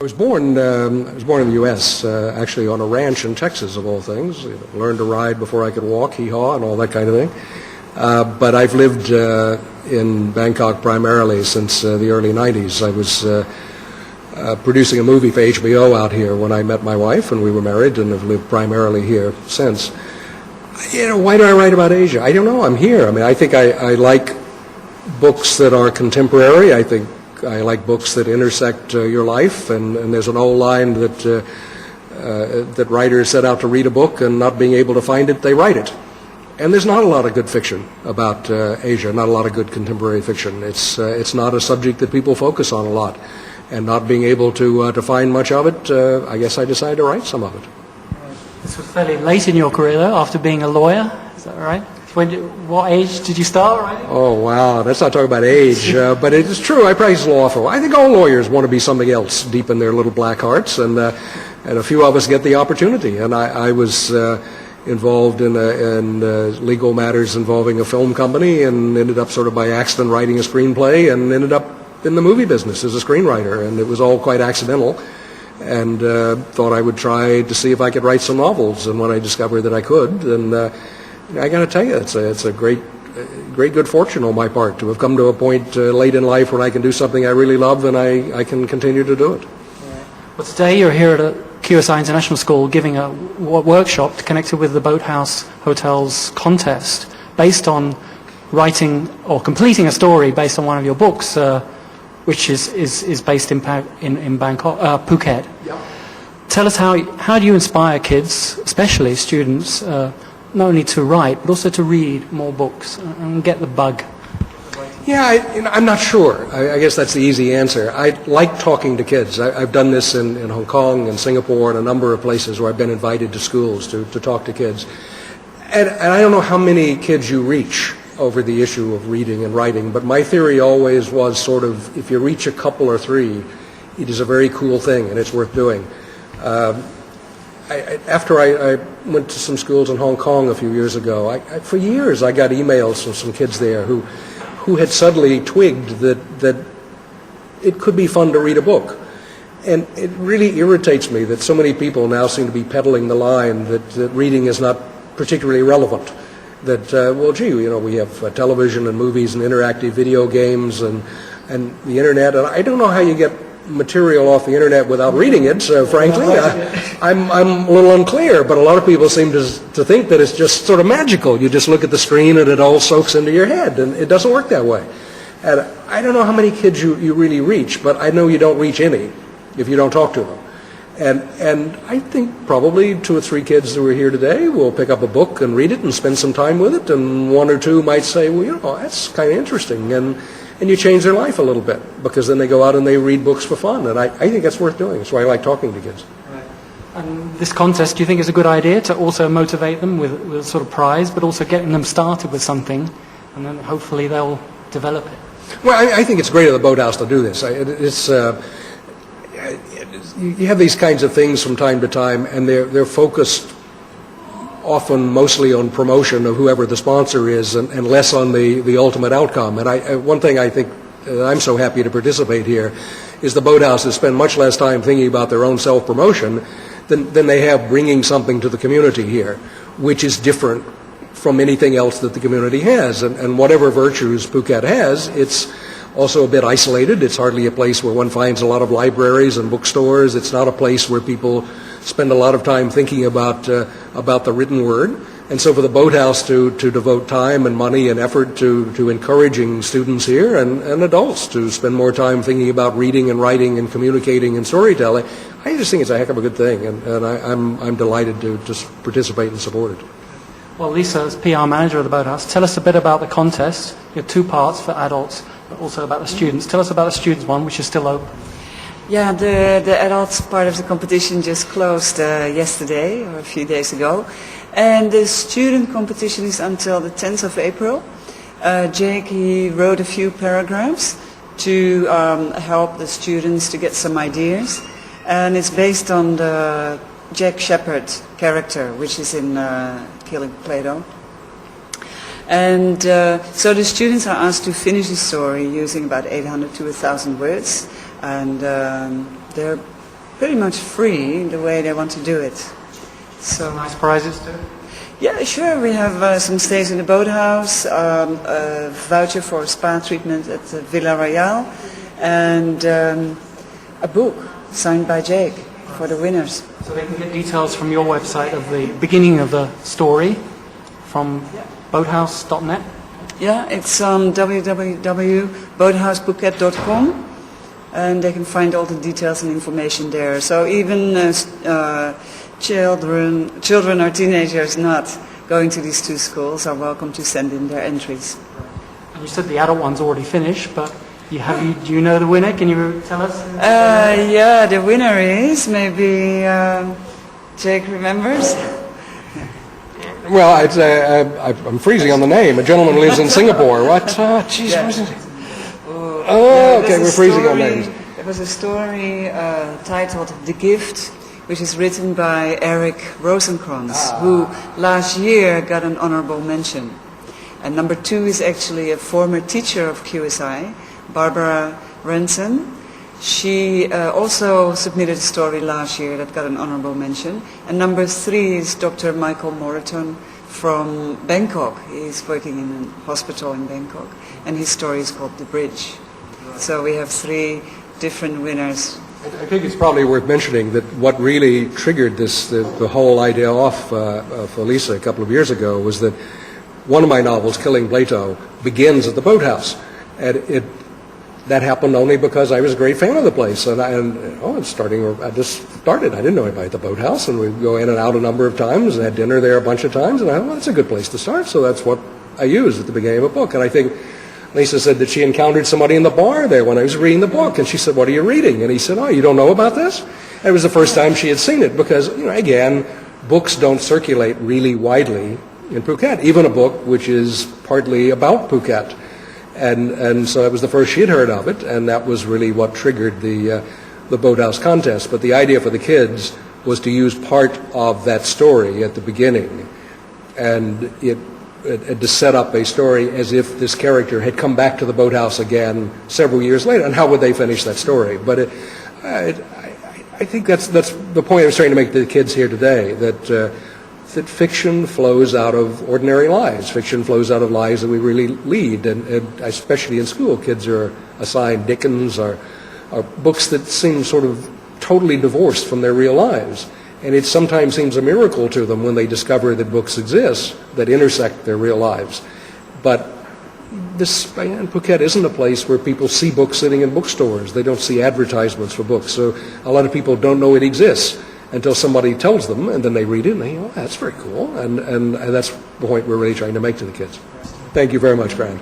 I was born in the U.S., actually on a ranch in Texas, of all things. Learned to ride before I could walk, hee-haw, and all that kind of thing. But I've lived in Bangkok primarily since the early 90s. I was producing a movie for HBO out here when I met my wife, and we were married, and have lived primarily here since. Why do I write about Asia? I don't know. I'm here. I mean, I think I like books that are contemporary. I think I like books that intersect your life, and there's an old line that writers set out to read a book, and not being able to find it, they write it. And there's not a lot of good fiction about Asia, not a lot of good contemporary fiction. It's not a subject that people focus on a lot, and not being able to find much of it, I guess I decided to write some of it. This was fairly late in your career, though, after being a lawyer. Is that right? What age did you start writing? Oh, wow. Let's not talk about age. But it is true. I practiced law for a while. I think all lawyers want to be something else deep in their little black hearts, and a few of us get the opportunity. And I was involved in legal matters involving a film company, and ended up sort of by accident writing a screenplay, and ended up in the movie business as a screenwriter. And it was all quite accidental. And thought I would try to see if I could write some novels. And when I discovered that I could, and I got to tell you, it's a great good fortune on my part to have come to a point late in life when I can do something I really love, and I can continue to do it. Well, today you're here at QSI International School giving a workshop connected with the Boathouse Hotel's contest based on writing or completing a story based on one of your books, which is based in Bangkok, Phuket. Yep. Tell us how do you inspire kids, especially students, not only to write, but also to read more books and get the bug? Yeah, I'm not sure. I guess that's the easy answer. I like talking to kids. I've done this in Hong Kong and Singapore and a number of places where I've been invited to schools to talk to kids. And I don't know how many kids you reach over the issue of reading and writing, but my theory always was sort of, if you reach a couple or three, it is a very cool thing and it's worth doing. After I went to some schools in Hong Kong a few years ago, for years I got emails from some kids there who had suddenly twigged that it could be fun to read a book. And it really irritates me that so many people now seem to be peddling the line that reading is not particularly relevant. That, well, gee, we have television and movies and interactive video games and the internet, and I don't know how you get material off the internet without reading it, frankly. I'm a little unclear, but a lot of people seem to think that it's just sort of magical. You just look at the screen and it all soaks into your head, and it doesn't work that way. And I don't know how many kids you really reach, but I know you don't reach any if you don't talk to them. And I think probably 2 or 3 kids who are here today will pick up a book and read it and spend some time with it, and 1 or 2 might say, well, that's kind of interesting, and you change their life a little bit, because then they go out and they read books for fun, and I think that's worth doing. That's why I like talking to kids. Right. And this contest, do you think is a good idea to also motivate them with a sort of prize, but also getting them started with something, and then hopefully they'll develop it? Well, I think it's great of the Boathouse to do this. You have these kinds of things from time to time, and they're focused often mostly on promotion of whoever the sponsor is, and less on the ultimate outcome. And one thing I think I'm so happy to participate here is the Boathouse has spent much less time thinking about their own self-promotion than they have bringing something to the community here, which is different from anything else that the community has. And whatever virtues Phuket has, it's also a bit isolated. It's hardly a place where one finds a lot of libraries and bookstores. It's not a place where people spend a lot of time thinking about the written word. And so for the Boathouse to devote time and money and effort to encouraging students here and adults to spend more time thinking about reading and writing and communicating and storytelling, I just think it's a heck of a good thing. And I'm delighted to just participate and support it. Well, Lisa, as PR manager of the Boathouse, tell us a bit about the contest. You have 2 parts for adults, but also about the students. Tell us about the students one, which is still open. Yeah, the adults part of the competition just closed yesterday or a few days ago. And the student competition is until the 10th of April. Jake, he wrote a few paragraphs to help the students to get some ideas. And it's based on the Jack Shepherd character, which is in Killing Plato. And so the students are asked to finish the story using about 800 to 1,000 words. And they're pretty much free the way they want to do it. So Nice prizes too. yeah, sure. We have some stays in the Boathouse, a voucher for spa treatment at Villa Royale, and a book signed by Jake for the winners. So they can get details from your website of the beginning of the story from boathouse.net. Yeah, it's on www.boathousephuket.com, and they can find all the details and information there. So even children or teenagers not going to these two schools are welcome to send in their entries. And you said the adult one's already finished, but do you know the winner? Can you tell us? Yeah, the winner is, maybe Jake remembers. Well, I'm freezing on the name. A gentleman who lives in Singapore. What? Jeez, Yeah. what is it? Yeah, Okay, there's a we're freezing on story- names. There was a story titled The Gift, which is written by Eric Rosenkrantz, who last year got an honorable mention. And number 2 is actually a former teacher of QSI, Barbara Ranson. She also submitted a story last year that got an honorable mention. And number 3 is Dr. Michael Moraton from Bangkok. He's working in a hospital in Bangkok. And his story is called The Bridge. So we have 3 different winners. I think it's probably worth mentioning that what really triggered the whole idea off for Lisa a couple of years ago was that one of my novels, Killing Plato, begins at the Boathouse. And that happened only because I was a great fan of the place. I just started. I didn't know anybody at the Boathouse, and we'd go in and out a number of times and had dinner there a bunch of times. And I thought, well, that's a good place to start. So that's what I used at the beginning of a book. And I think Lisa said that she encountered somebody in the bar there when I was reading the book. And she said, what are you reading? And he said, oh, you don't know about this? And it was the first time she had seen it because, again, books don't circulate really widely in Phuket, even a book which is partly about Phuket. And so that was the first she had heard of it, and that was really what triggered the Boathouse contest. But the idea for the kids was to use part of that story at the beginning, and to set up a story as if this character had come back to the Boathouse again several years later. And how would they finish that story? But I think that's the point I was trying to make to the kids here today, that fiction flows out of ordinary lives. Fiction flows out of lives that we really lead, and especially in school, kids are assigned Dickens or books that seem sort of totally divorced from their real lives. And it sometimes seems a miracle to them when they discover that books exist that intersect their real lives. But Phuket isn't a place where people see books sitting in bookstores. They don't see advertisements for books. So a lot of people don't know it exists until somebody tells them, and then they read it and they think, oh, that's very cool. And that's the point we're really trying to make to the kids. Thank you very much, Brand.